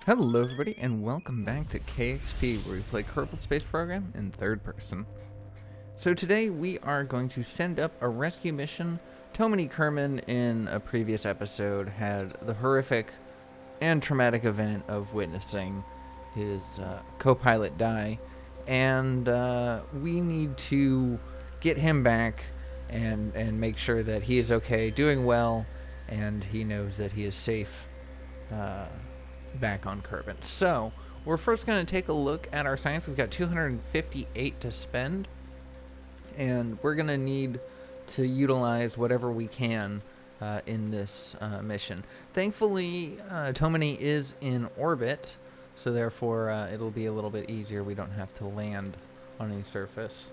Hello everybody and welcome back to KXP, where we play Kerbal Space Program in third person. So today we are going to send up a rescue mission. Tomeny Kerman in a previous episode had the horrific and traumatic event of witnessing his co-pilot die, and we need to get him back and make sure that he is okay, doing well, and he knows that he is safe back on Kerbin. So we're first going to take a look at our science. We've got 258 to spend, and we're going to need to utilize whatever we can in this mission. Thankfully, Tomeny is in orbit, so therefore it'll be a little bit easier. We don't have to land on any surface.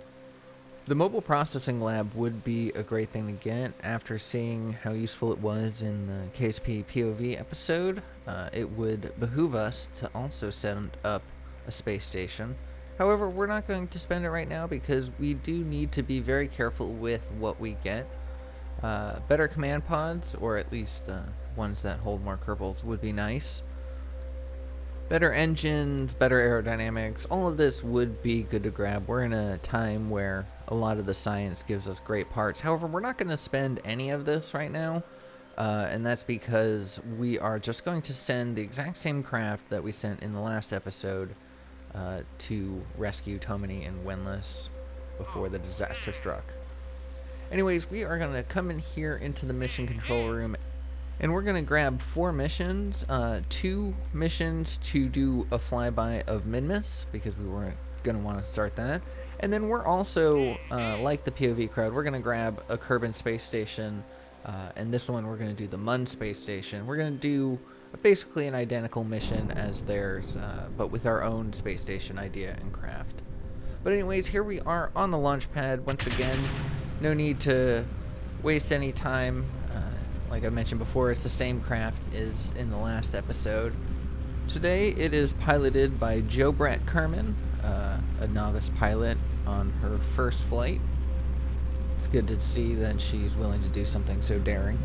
The mobile processing lab would be a great thing to get. After seeing how useful it was in the KXP POV episode, it would behoove us to also set up a space station. However, we're not going to spend it right now because we do need to be very careful with what we get. Better command pods, or at least ones that hold more Kerbals, would be nice. Better engines, better aerodynamics, all of this would be good to grab. We're in a time where a lot of the science gives us great parts. However, we're not going to spend any of this right now, and that's because we are just going to send the exact same craft that we sent in the last episode to rescue Tomeny and MODLISTS before the disaster struck. Anyways, we are going to come in here into the mission control room, and we're going to grab 4 missions, 2 missions to do a flyby of Midmas, because we weren't going to want to start that. And then we're also, like the POV crowd, we're going to grab a Kerbin space station, and this one we're going to do the Mun space station. We're going to do basically an identical mission as theirs, but with our own space station idea and craft. But anyways, here we are on the launch pad once again. No need to waste any time. Like I mentioned before, it's the same craft as in the last episode. Today it is piloted by Jo Kerman, a novice pilot on her first flight. It's good to see that she's willing to do something so daring.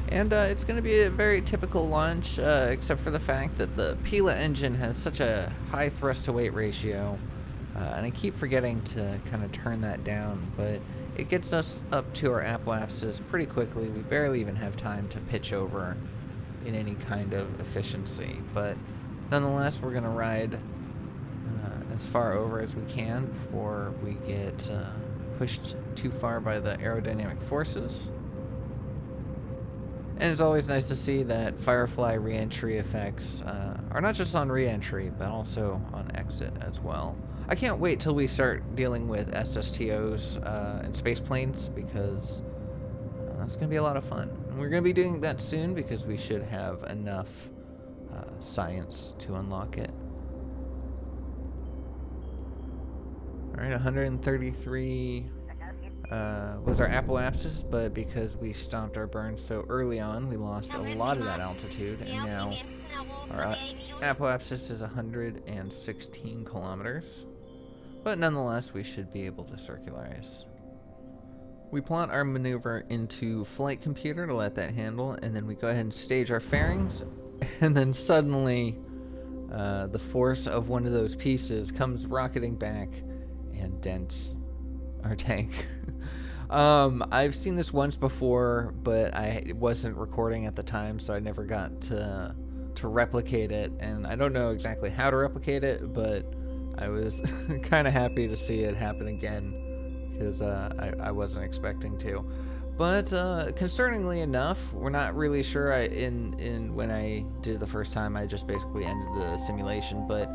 And it's going to be a very typical launch, except for the fact that the Pila engine has such a high thrust-to-weight ratio. And I keep forgetting to kind of turn that down, but it gets us up to our apoapsis pretty quickly. We barely even have time to pitch over in any kind of efficiency, but nonetheless, we're going to ride as far over as we can before we get pushed too far by the aerodynamic forces. And it's always nice to see that Firefly re-entry effects are not just on re-entry, but also on exit as well. I can't wait till we start dealing with SSTOs and space planes, because that's going to be a lot of fun. And we're going to be doing that soon because we should have enough science to unlock it. Alright, 133 was our apoapsis, but because we stopped our burn so early on, we lost a lot of that altitude, and now our apoapsis is 116 kilometers. But nonetheless, we should be able to circularize. We plot our maneuver into flight computer to let that handle, and then we go ahead and stage our fairings, and then suddenly the force of one of those pieces comes rocketing back and dents our tank. I've seen this once before, but I wasn't recording at the time, so I never got to replicate it, and I don't know exactly how to replicate it, but I was kind of happy to see it happen again, because I wasn't expecting to. But concerningly enough, we're not really sure. When I did it the first time, I just basically ended the simulation. But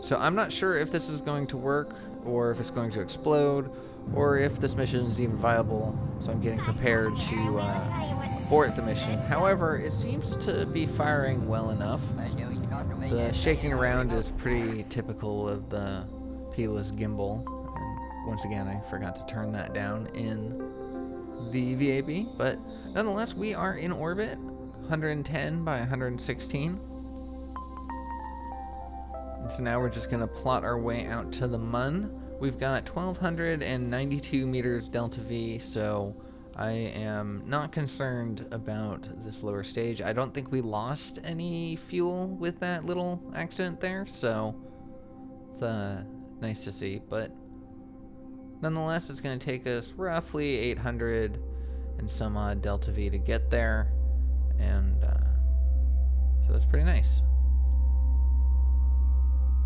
so I'm not sure if this is going to work, or if it's going to explode, or if this mission is even viable. So I'm getting prepared to abort the mission. However, it seems to be firing well enough. The shaking around is pretty typical of the Pila's gimbal. And once again, I forgot to turn that down in the VAB, but nonetheless, we are in orbit, 110 by 116. And so now we're just going to plot our way out to the Mun. We've got 1,292 meters delta V, so I am not concerned about this lower stage. I don't think we lost any fuel with that little accident there, so it's nice to see. But nonetheless, it's going to take us roughly 800 and some odd delta V to get there, and so that's pretty nice.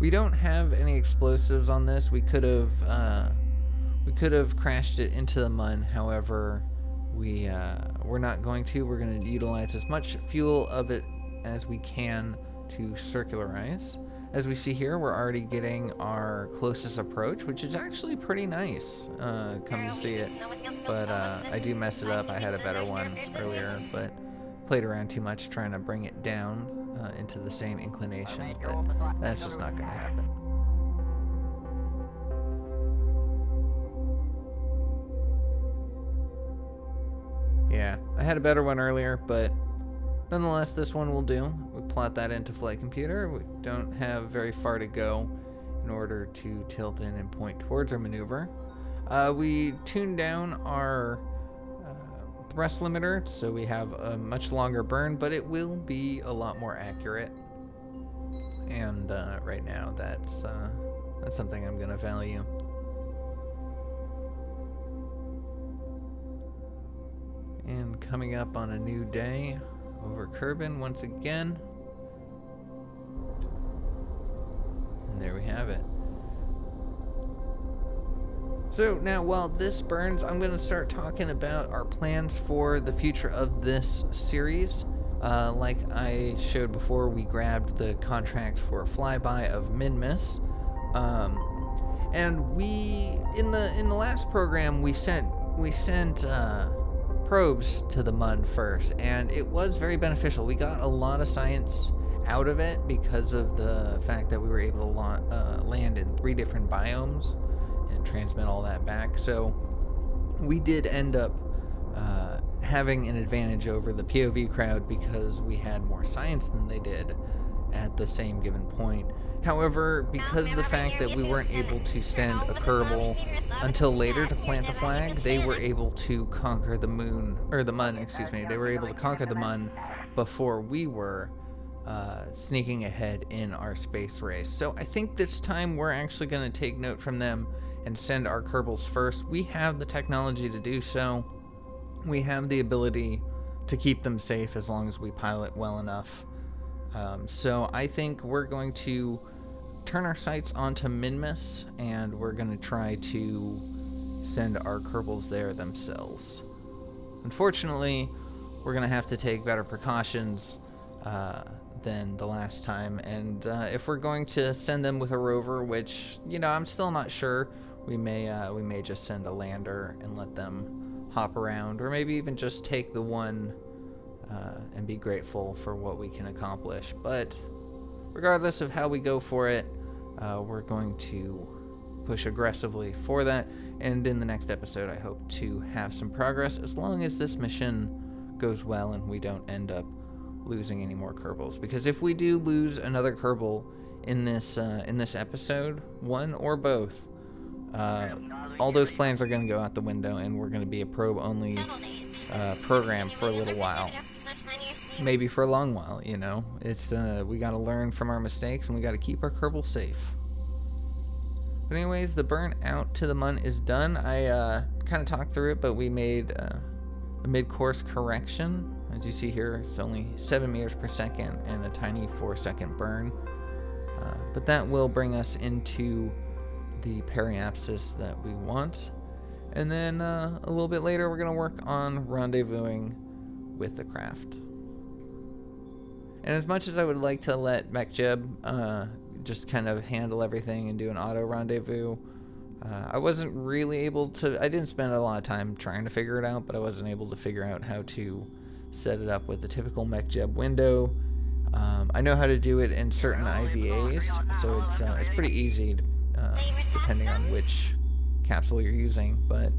We don't have any explosives on this. We could have crashed it into the mud. However, we're not going to. We're going to utilize as much fuel of it as we can to circularize. As we see here, we're already getting our closest approach, which is actually pretty nice. Come to see it, but I do mess it up. I had a better one earlier, but played around too much trying to bring it down into the same inclination, but that's just not going to happen. Yeah, I had a better one earlier, but nonetheless, this one will do. We plot that into flight computer. We don't have very far to go in order to tilt in and point towards our maneuver. We tuned down our thrust limiter, so we have a much longer burn, but it will be a lot more accurate. And right now, that's something I'm going to value. And coming up on a new day over Kerman once again. And there we have it. So now while this burns, I'm going to start talking about our plans for the future of this series. Like I showed before, we grabbed the contract for a flyby of Min-Miss. And we, in the last program, we sent probes to the mud first, and it was very beneficial. We got a lot of science out of it because of the fact that we were able to land in 3 different biomes and transmit all that back. So we did end up having an advantage over the POV crowd because we had more science than they did at the same given point. However, because of the fact that we weren't able to send a Kerbal until later to plant the flag, they were able to conquer the moon, or the Mun, excuse me. They were able to conquer the Mun before we were sneaking ahead in our space race. So I think this time we're actually going to take note from them and send our Kerbals first. We have the technology to do so. We have the ability to keep them safe as long as we pilot well enough. So I think we're going to turn our sights onto Min-Miss, and we're going to try to send our Kerbals there themselves. Unfortunately, we're going to have to take better precautions than the last time, and if we're going to send them with a rover, which, you know, I'm still not sure, we may just send a lander and let them hop around, or maybe even just take the one and be grateful for what we can accomplish. But regardless of how we go for it, we're going to push aggressively for that, and in the next episode I hope to have some progress, as long as this mission goes well and we don't end up losing any more Kerbals. Because if we do lose another Kerbal in this episode, one or both, all those plans are going to go out the window, and we're going to be a probe only program for a little while. Maybe for a long while, you know. It's we got to learn from our mistakes, and we got to keep our Kerbal safe. But anyways, the burn out to the Mun is done. I kind of talked through it, but we made a mid-course correction. As you see here, it's only 7 meters per second and a tiny 4-second burn. But that will bring us into the periapsis that we want. And then a little bit later, we're going to work on rendezvousing with the craft. And as much as I would like to let MechJeb just kind of handle everything and do an auto rendezvous, I wasn't really able to. I didn't spend a lot of time trying to figure it out, but I wasn't able to figure out how to set it up with the typical MechJeb window. I know how to do it in certain IVAs, so it's pretty easy, depending on which capsule you're using, but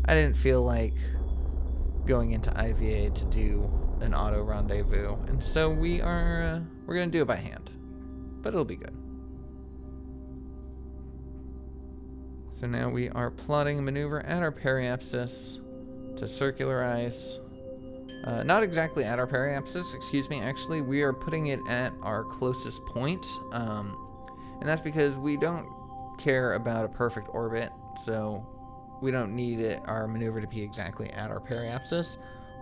I didn't feel like going into IVA to do an auto rendezvous, and so we're gonna do it by hand, but it'll be good. So now we are plotting a maneuver at our periapsis to circularize. Not exactly at our periapsis, excuse me. Actually, we are putting it at our closest point. And that's because we don't care about a perfect orbit, so we don't need our maneuver to be exactly at our periapsis.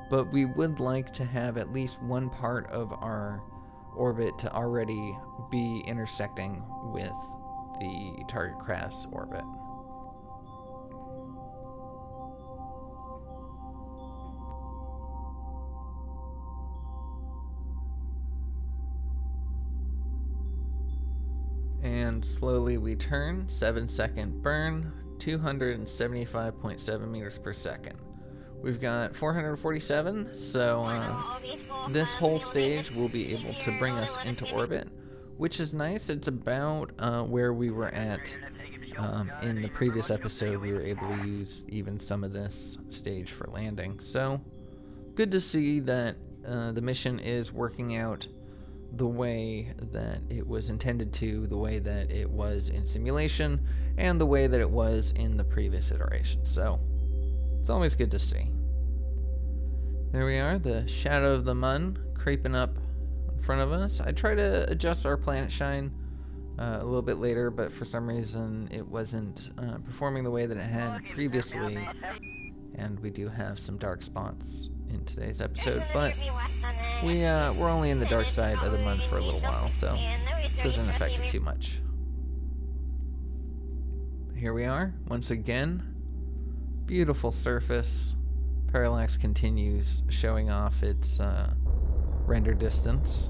But we would like to have at least one part of our orbit to already be intersecting with the target craft's orbit. And slowly we turn, 7-second burn, 275.7 meters per second. We've got 447, so this whole stage will be able to bring us into orbit, which is nice. It's about where we were at in the previous episode. We were able to use even some of this stage for landing. So good to see that the mission is working out the way that it was intended to, the way that it was in simulation, and the way that it was in the previous iteration. So it's always good to see. There we are, the shadow of the Mun creeping up in front of us. I tried to adjust our planet shine a little bit later, but for some reason it wasn't performing the way that it had previously, and we do have some dark spots in today's episode, but we're only in the dark side of the Mun for a little while, so it doesn't affect it too much. Here we are, once again. Beautiful surface. Parallax continues showing off its render distance.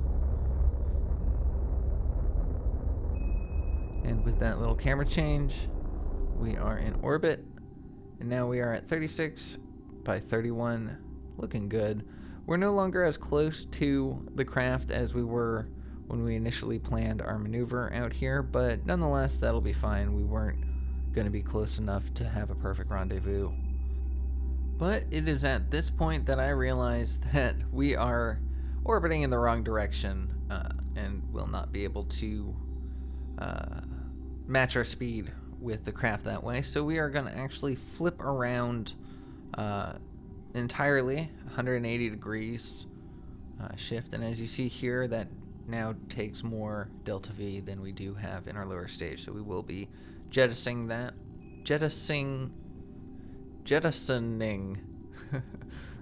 And with that little camera change, we are in orbit. And now we are at 36 by 31, looking good. We're no longer as close to the craft as we were when we initially planned our maneuver out here, but nonetheless, that'll be fine. We weren't going to be close enough to have a perfect rendezvous. But it is at this point that I realized that we are orbiting in the wrong direction and will not be able to match our speed with the craft that way. So we are going to actually flip around entirely 180 degrees shift, and as you see here, that now takes more delta V than we do have in our lower stage, so we will be jettisoning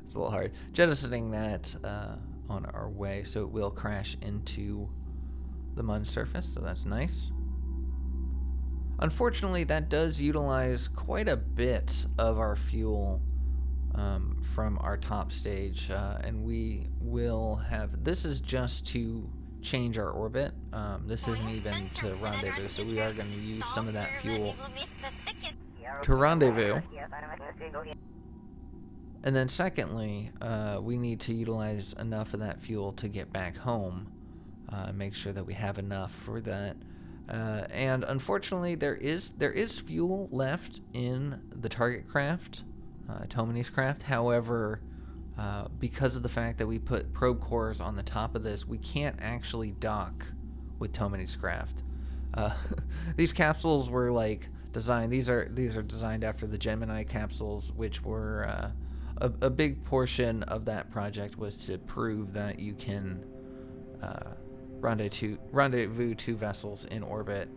it's a little hard, jettisoning that on our way, so it will crash into the Mun surface, so that's nice. Unfortunately, that does utilize quite a bit of our fuel from our top stage, and we will have, this is just to change our orbit. This isn't even to rendezvous, so we are going to use some of that fuel to rendezvous. And then secondly, we need to utilize enough of that fuel to get back home, make sure that we have enough for that. And unfortunately, there is fuel left in the target craft, Tomeny's craft. However, because of the fact that we put probe cores on the top of this, we can't actually dock with Tomeny's craft. These capsules were like designed. These are designed after the Gemini capsules, which were a big portion of that project was to prove that you can rendezvous two vessels in orbit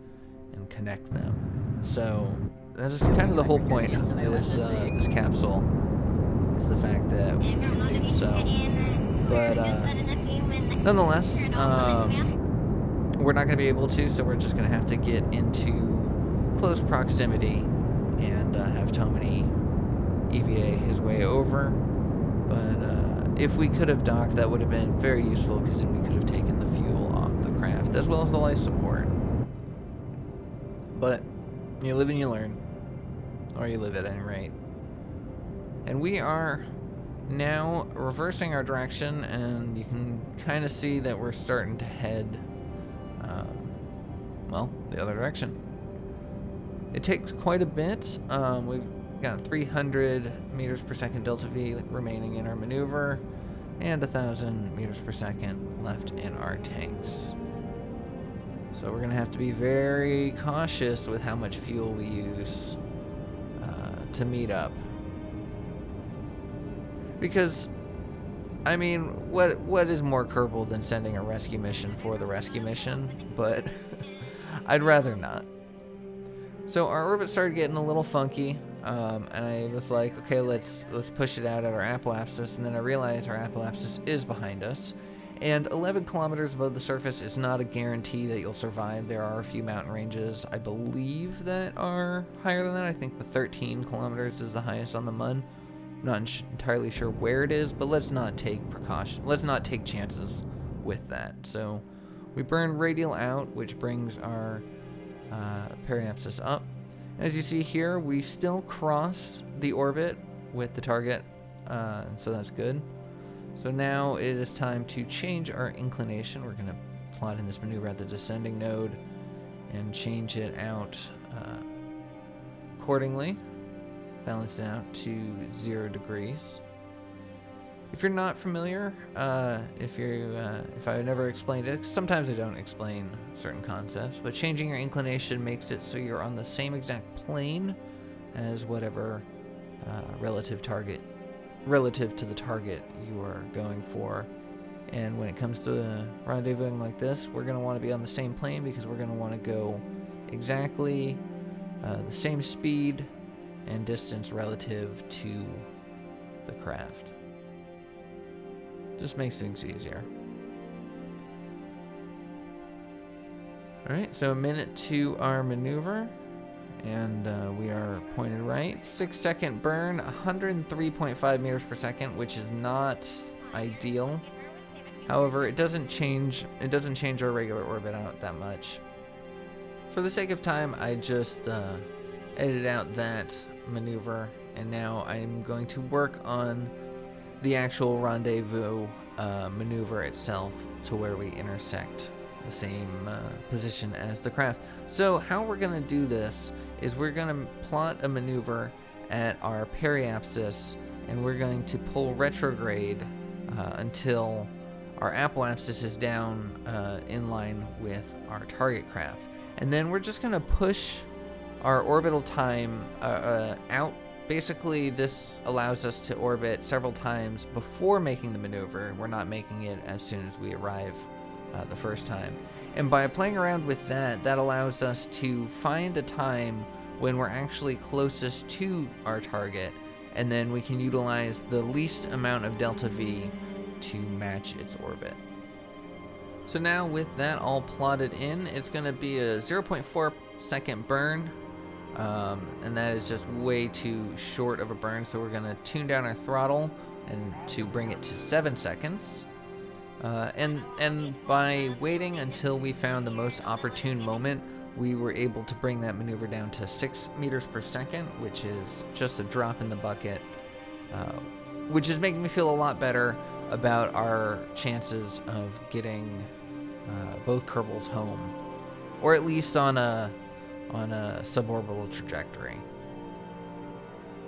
and connect them. So that's just kind of the whole point of this capsule, is the fact that we can do so. But nonetheless, we're not going to be able to, so we're just going to have to get into close proximity and have Tomeny EVA his way over. But if we could have docked, that would have been very useful, because then we could have taken the fuel off the craft as well as the life support. But you live and you learn, or you live at any rate. And we are now reversing our direction, and you can kind of see that we're starting to head the other direction. It takes quite a bit. We've got 300 meters per second delta V remaining in our maneuver, and 1,000 meters per second left in our tanks. So we're going to have to be very cautious with how much fuel we use to meet up. Because, I mean, what is more Kerbal than sending a rescue mission for the rescue mission? But I'd rather not. So our orbit started getting a little funky, and I was like, okay, let's push it out at our apoapsis, and then I realized our apoapsis is behind us, and 11 kilometers above the surface is not a guarantee that you'll survive. There are a few mountain ranges, I believe, that are higher than that. I think the 13 kilometers is the highest on the MUN. I'm not entirely sure where it is, but let's not take chances with that. So we burn radial out, which brings our periapsis up. As you see here, we still cross the orbit with the target, so that's good. So now it is time to change our inclination. We're going to plot in this maneuver at the descending node and change it out accordingly. Balance it out to 0 degrees. If you're not familiar, if I never explained it, sometimes I don't explain certain concepts, but changing your inclination makes it so you're on the same exact plane as whatever relative to the target you are going for. And when it comes to rendezvousing like this, we're going to want to be on the same plane because we're going to want to go exactly the same speed and distance relative to the craft. Just makes things easier. Alright, so a minute to our maneuver, and we are pointed right. 6-second burn, 103.5 meters per second, which is not ideal. However, it doesn't change our regular orbit out that much. For the sake of time, I just edited out that maneuver, and now I'm going to work on the actual rendezvous maneuver itself to where we intersect the same position as the craft. So how we're going to do this is we're going to plot a maneuver at our periapsis, and we're going to pull retrograde until our apoapsis is down in line with our target craft. And then we're just going to push our orbital time out. Basically, this allows us to orbit several times before making the maneuver. We're not making it as soon as we arrive the first time. And by playing around with that, that allows us to find a time when we're actually closest to our target, and then we can utilize the least amount of delta V to match its orbit. So now with that all plotted in, it's going to be a 0.4 second burn. And that is just way too short of a burn, so we're going to tune down our throttle and to bring it to 7 seconds. And by waiting until we found the most opportune moment, we were able to bring that maneuver down to 6 meters per second, which is just a drop in the bucket, which is making me feel a lot better about our chances of getting both Kerbals home, or at least on a suborbital trajectory.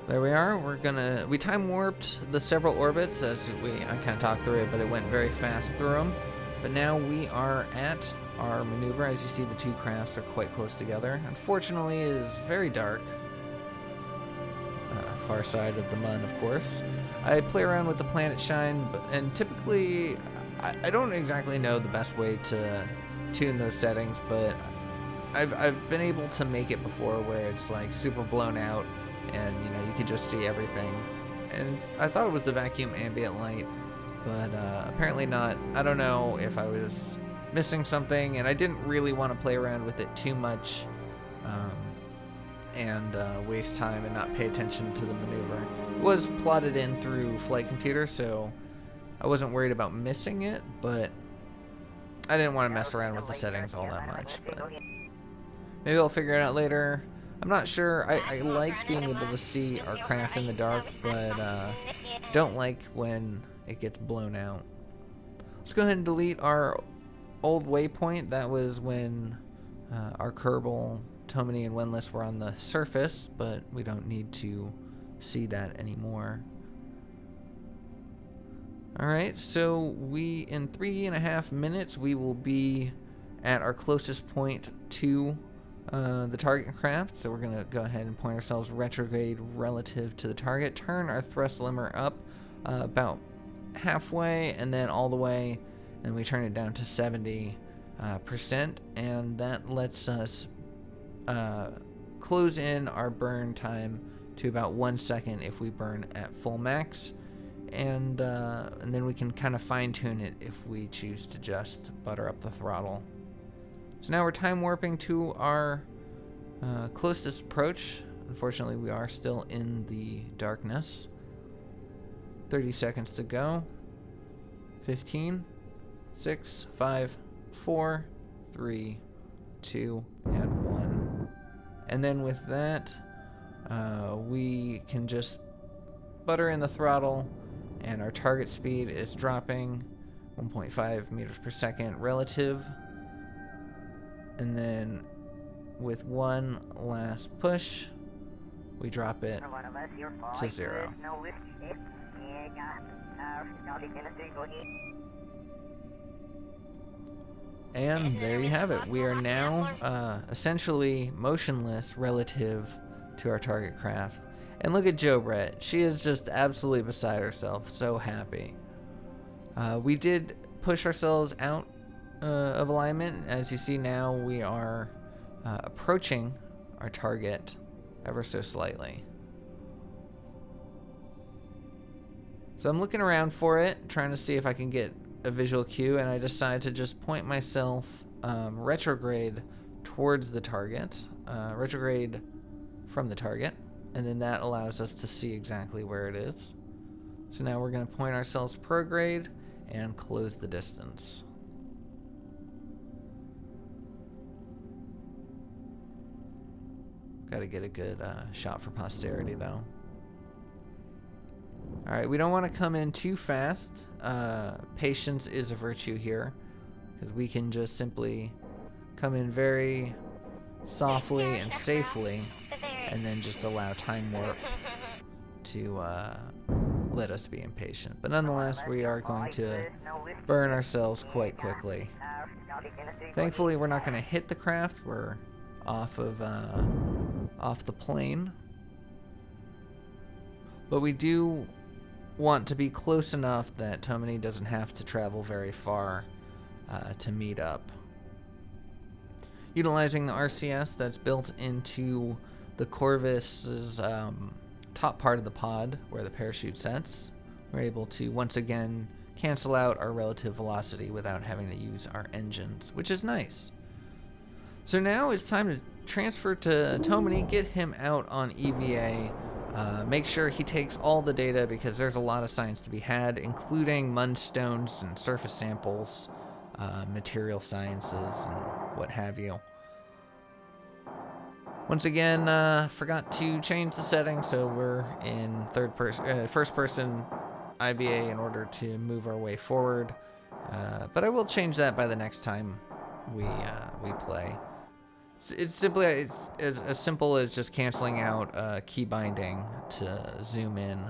There we are. We time warped the several orbits I kind of talked through it, but it went very fast through them. But now we are at our maneuver. As you see, the two crafts are quite close together. Unfortunately, it is very dark. Far side of the MUN, of course. I play around with the planet shine, and typically I don't exactly know the best way to tune those settings, but I've been able to make it before where it's like super blown out and you can just see everything. And I thought it was the vacuum ambient light, but apparently not. I don't know if I was missing something, and I didn't really want to play around with it too much and waste time and not pay attention to the maneuver. It was plotted in through flight computer, so I wasn't worried about missing it, but I didn't want to mess around with the settings all that much. But maybe I'll figure it out later. I'm not sure. I like being able to see our craft in the dark, but don't like when it gets blown out. Let's go ahead and delete our old waypoint. That was when our Kerbal, Tomeny, and MODLISTS were on the surface, but we don't need to see that anymore. Alright, so in 3.5 minutes, we will be at our closest point to the target craft. So we're going to go ahead and point ourselves retrograde relative to the target, turn our thrust limiter up about halfway, and then all the way, and we turn it down to 70%, and that lets us close in our burn time to about 1 second if we burn at full max, and then we can kind of fine-tune it if we choose to just butter up the throttle. So now we're time warping to our closest approach. Unfortunately, we are still in the darkness. 30 seconds to go. 15, 6, 5, 4, 3, 2, and 1. And then with that, we can just butter in the throttle, and our target speed is dropping 1.5 meters per second relative. And then with one last push, we drop it to 0. And there you have it. We are now essentially motionless relative to our target craft. And look at Jo Brett. She is just absolutely beside herself. So happy. We did push ourselves out of alignment. As you see now, we are approaching our target ever so slightly. So I'm looking around for it, trying to see if I can get a visual cue, and I decided to just point myself retrograde towards the target, retrograde from the target, and then that allows us to see exactly where it is. So now we're going to point ourselves prograde and close the distance. Got to get a good shot for posterity, though. All right, we don't want to come in too fast. Patience is a virtue here, because we can just simply come in very softly and safely, and then just allow time warp to let us be impatient. But nonetheless, we are going to burn ourselves quite quickly. Thankfully, we're not going to hit the craft. We're off the plane, but we do want to be close enough that Tomeny doesn't have to travel very far to meet up. Utilizing the RCS that's built into the Corvus's top part of the pod where the parachute sets, we're able to once again cancel out our relative velocity without having to use our engines, which is nice. So now it's time to transfer to Tomeny, get him out on EVA, make sure he takes all the data because there's a lot of science to be had, including mudstones and surface samples, material sciences, and what have you. Once again, forgot to change the settings, so we're in first person IVA in order to move our way forward. But I will change that by the next time we play. It's simply as simple as just canceling out key binding to zoom in.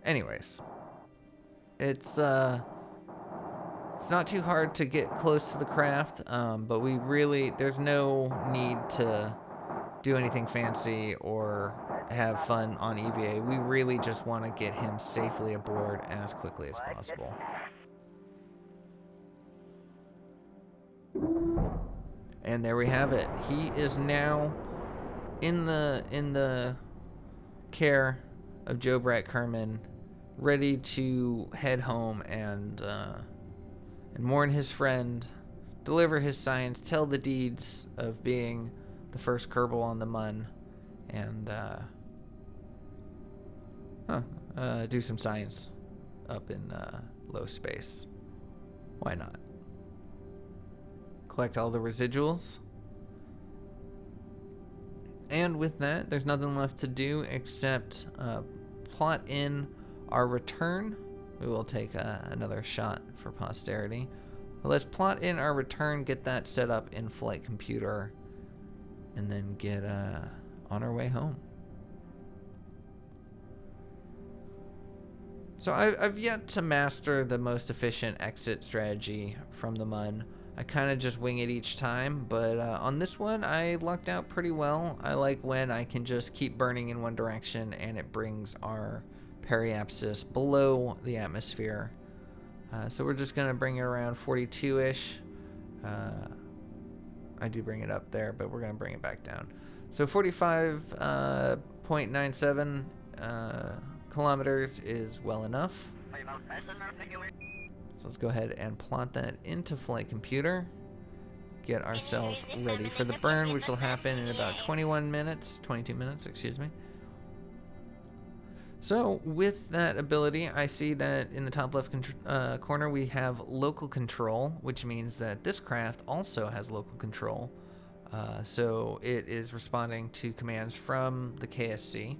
Anyways, it's not too hard to get close to the craft, but there's no need to do anything fancy or have fun on EVA. We really just want to get him safely aboard as quickly as possible. And there we have it. He is now in the care of Jo Brett Kerman, ready to head home and mourn his friend, deliver his science, tell the deeds of being the first Kerbal on the Mun, and do some science up in low space. Why not? Collect all the residuals. And with that, there's nothing left to do except plot in our return. We will take another shot for posterity. But let's plot in our return, get that set up in flight computer, and then get on our way home. So I've yet to master the most efficient exit strategy from the Mun. I kind of just wing it each time, but on this one I lucked out pretty well. I like when I can just keep burning in one direction and it brings our periapsis below the atmosphere. So we're just going to bring it around 42-ish. I do bring it up there, but we're going to bring it back down. So 45.97 kilometers is well enough. So let's go ahead and plot that into Flight Computer. Get ourselves ready for the burn, which will happen in about 22 minutes, excuse me. So with that ability, I see that in the top left corner we have local control, which means that this craft also has local control. So it is responding to commands from the KSC.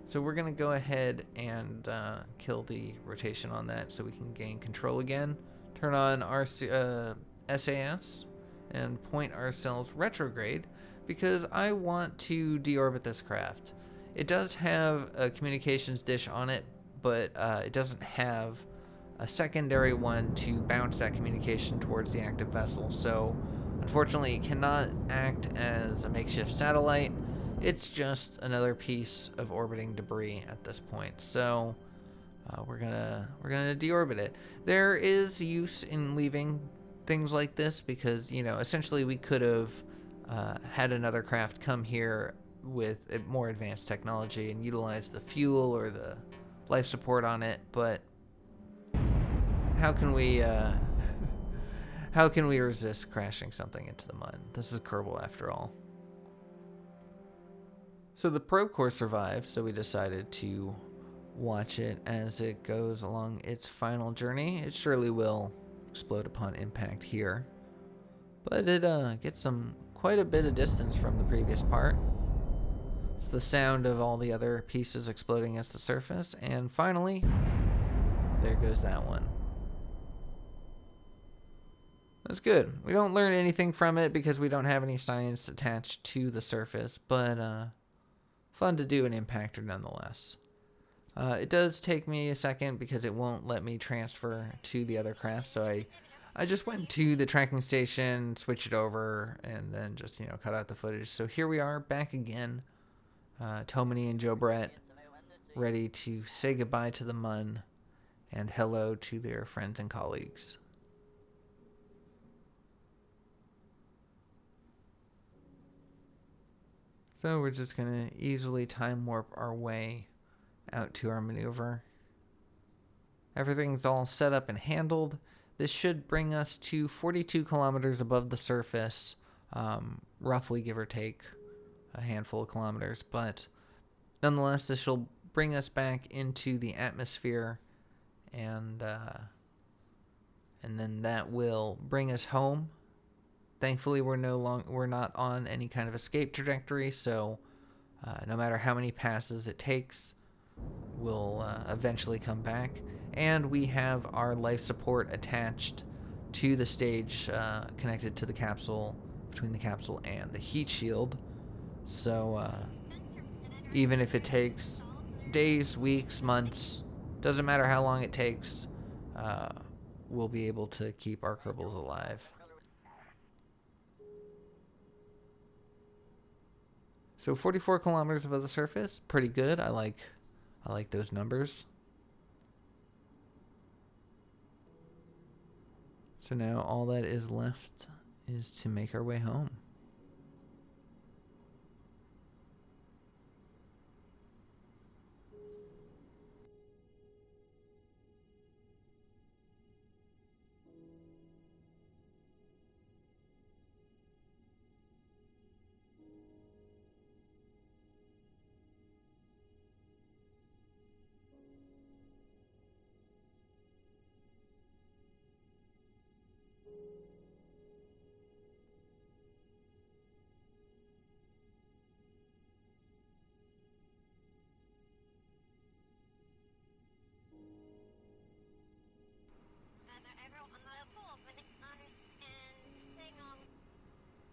So we're going to go ahead and kill the rotation on that so we can gain control again. Turn on our SAS and point ourselves retrograde because I want to deorbit this craft. It does have a communications dish on it, but it doesn't have a secondary one to bounce that communication towards the active vessel. So unfortunately it cannot act as a makeshift satellite. It's just another piece of orbiting debris at this point. So we're gonna deorbit it. There is use in leaving things like this because, you know, essentially we could have had another craft come here with a more advanced technology and utilize the fuel or the life support on it, but how can we resist crashing something into the mud? This is Kerbal after all. So the probe core survived, so we decided to watch it as it goes along its final journey. It surely will explode upon impact here, but it gets quite a bit of distance from the previous part. It's the sound of all the other pieces exploding against the surface, and finally, there goes that one. That's good. We don't learn anything from it because we don't have any science attached to the surface, but fun to do an impactor nonetheless. It does take me a second because it won't let me transfer to the other craft, so I just went to the tracking station, switched it over, and then just, you know, cut out the footage. So here we are back again, Tomeny and Joe Brett, ready to say goodbye to the Mun and hello to their friends and colleagues. So we're just going to easily time warp our way out to our maneuver. Everything's all set up and handled. This should bring us to 42 kilometers above the surface, roughly give or take a handful of kilometers, but nonetheless this will bring us back into the atmosphere, and then that will bring us home. Thankfully, we're not on any kind of escape trajectory, so no matter how many passes it takes, we'll eventually come back. And we have our life support attached to the stage connected to the capsule, between the capsule and the heat shield. So even if it takes days, weeks, months, doesn't matter how long it takes, we'll be able to keep our Kerbals alive. So 44 kilometers above the surface, pretty good. I like those numbers. So now all that is left is to make our way home.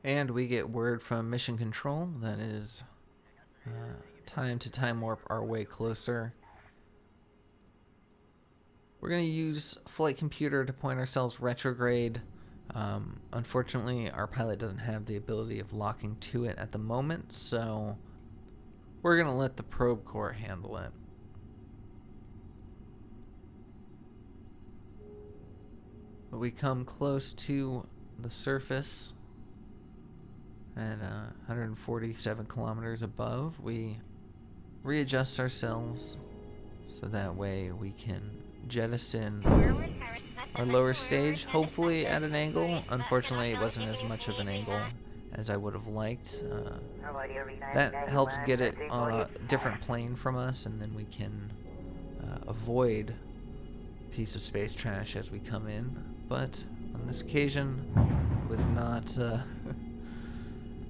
And we get word from Mission Control that it is time to time warp our way closer. We're going to use Flight Computer to point ourselves retrograde Unfortunately, our pilot doesn't have the ability of locking to it at the moment, so we're going to let the probe core handle it. But we come close to the surface at 147 kilometers above. We readjust ourselves so that way we can jettison our lower stage, hopefully at an angle. Unfortunately, it wasn't as much of an angle as I would have liked. That helps get it on a different plane from us, and then we can avoid a piece of space trash as we come in. But on this occasion,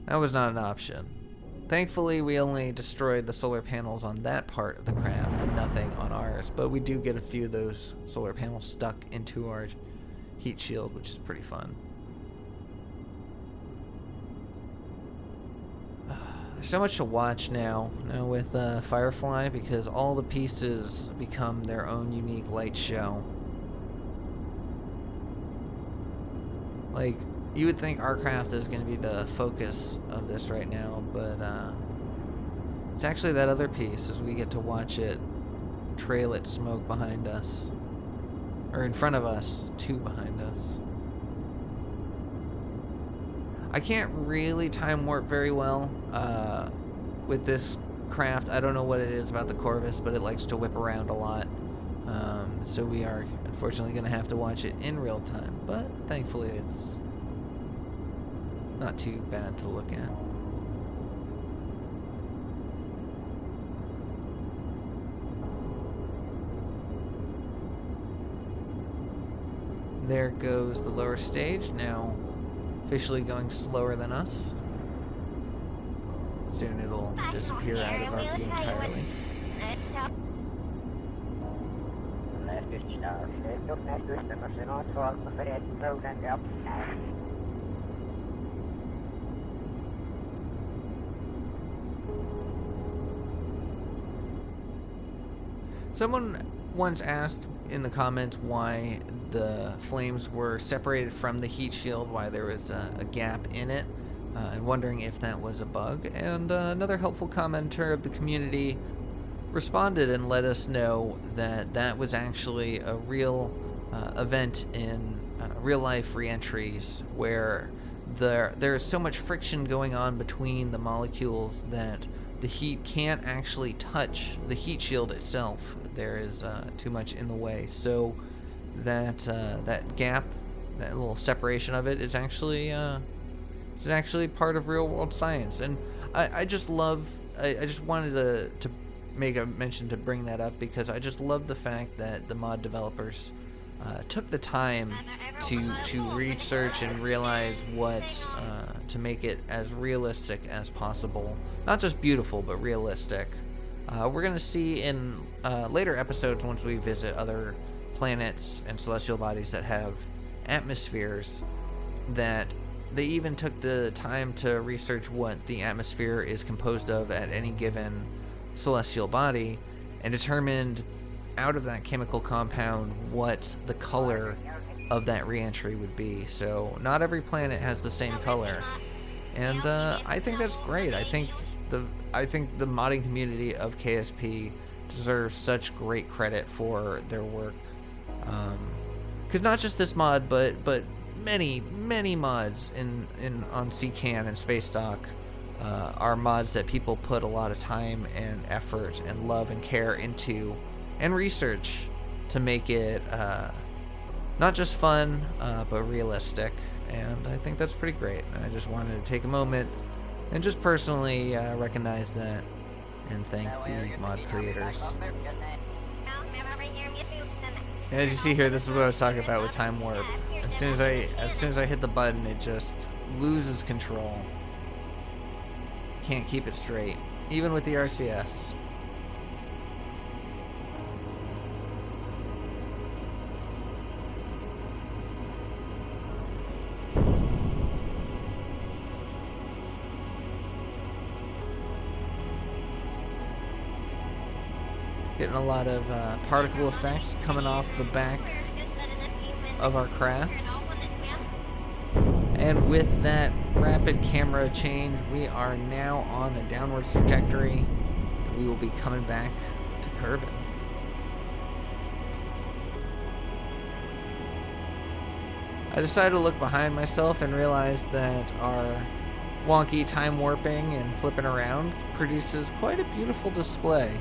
that was not an option. Thankfully, we only destroyed the solar panels on that part of the craft and nothing on ours, but we do get a few of those solar panels stuck into our heat shield, which is pretty fun. There's so much to watch now with Firefly, because all the pieces become their own unique light show. Like, you would think our craft is going to be the focus of this right now, but it's actually that other piece, as we get to watch it trail its smoke behind us, or in front of us, two behind us. I can't really time warp very well with this craft. I don't know what it is about the Corvus, but it likes to whip around a lot. So we are unfortunately going to have to watch it in real time, but thankfully it's not too bad to look at. There goes the lower stage, now officially going slower than us. Soon it'll disappear out of our view entirely. Someone once asked in the comments why the flames were separated from the heat shield, why there was a gap in it, and wondering if that was a bug. And another helpful commenter of the community responded and let us know that that was actually a real event in real-life reentries, where there's so much friction going on between the molecules that the heat can't actually touch the heat shield itself. There is too much in the way. So that gap, that little separation of it, is actually part of real-world science. And I just love. I just wanted to make a mention to bring that up, because I just love the fact that the mod developers took the time to research and realize what to make it as realistic as possible. Not just beautiful, but realistic. We're going to see in later episodes, once we visit other planets and celestial bodies that have atmospheres, that they even took the time to research what the atmosphere is composed of at any given celestial body, and determined out of that chemical compound what the color of that reentry would be. So not every planet has the same color, and I think that's great. I think the modding community of KSP deserves such great credit for their work, because not just this mod, but many mods on CCAN and Space Dock are mods that people put a lot of time and effort and love and care into, and research to make it not just fun, but realistic. And I think that's pretty great. I just wanted to take a moment and just personally recognize that and thank the mod creators. As you see here, this is what I was talking about with time warp. As soon as I hit the button, it just loses control. Can't keep it straight, even with the RCS. Getting a lot of particle effects coming off the back of our craft. And with that rapid camera change, we are now on a downwards trajectory. We will be coming back to Kerman. I decided to look behind myself and realized that our wonky time warping and flipping around produces quite a beautiful display.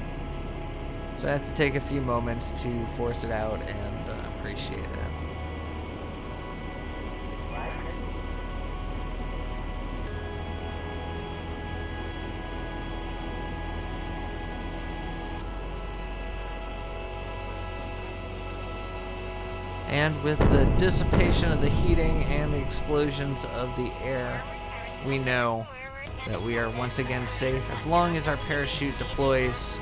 So I have to take a few moments to force it out and appreciate it. And with the dissipation of the heating and the explosions of the air, we know that we are once again safe as long as our parachute deploys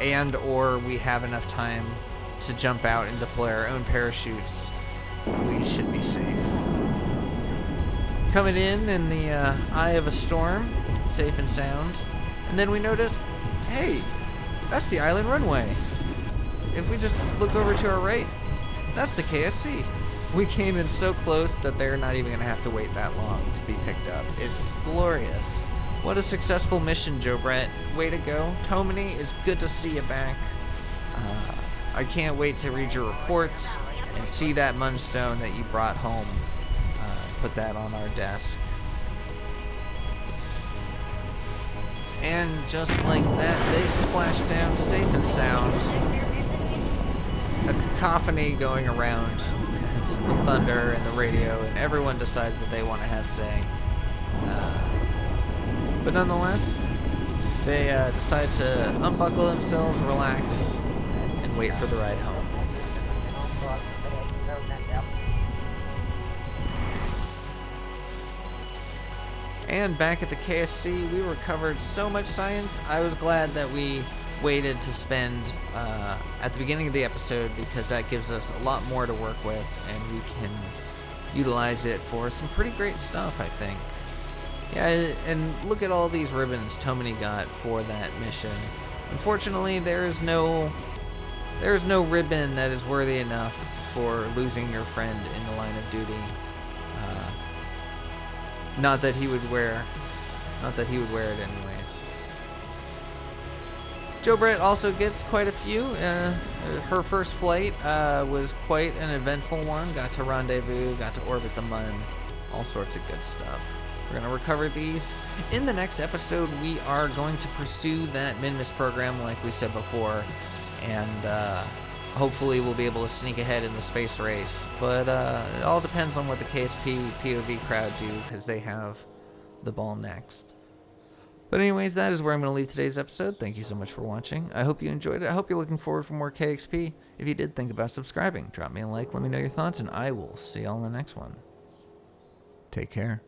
and or we have enough time to jump out and deploy our own parachutes. We should be safe. Coming in the eye of a storm, safe and sound, and then we notice, hey, that's the island runway. If we just look over to our right, that's the KSC. We came in so close that they're not even going to have to wait that long to be picked up. It's glorious. What a successful mission, Joe Brett. Way to go. Tomeny, it's good to see you back. I can't wait to read your reports and see that Munstone that you brought home. Put that on our desk. And just like that, they splashed down safe and sound. A cacophony going around as the thunder and the radio, and everyone decides that they want to have say. But nonetheless, they decide to unbuckle themselves, relax, and wait for the ride home. And back at the KSC, we recovered so much science. I was glad that we waited to spend at the beginning of the episode, because that gives us a lot more to work with, and we can utilize it for some pretty great stuff, I think. Yeah, and look at all these ribbons Tomeny got for that mission. Unfortunately, there is no ribbon that is worthy enough for losing your friend in the line of duty. Not that he would wear it anyways. Joe Brett also gets quite a few. Her first flight was quite an eventful one. Got to rendezvous, got to orbit the Mun, all sorts of good stuff. We're going to recover these. In the next episode, we are going to pursue that Min-Miss program like we said before, and hopefully we'll be able to sneak ahead in the space race. But it all depends on what the KSP POV crowd do, because they have the ball next. But anyways, that is where I'm going to leave today's episode. Thank you so much for watching. I hope you enjoyed it. I hope you're looking forward for more KXP. If you did, think about subscribing. Drop me a like, let me know your thoughts, and I will see y'all in the next one. Take care.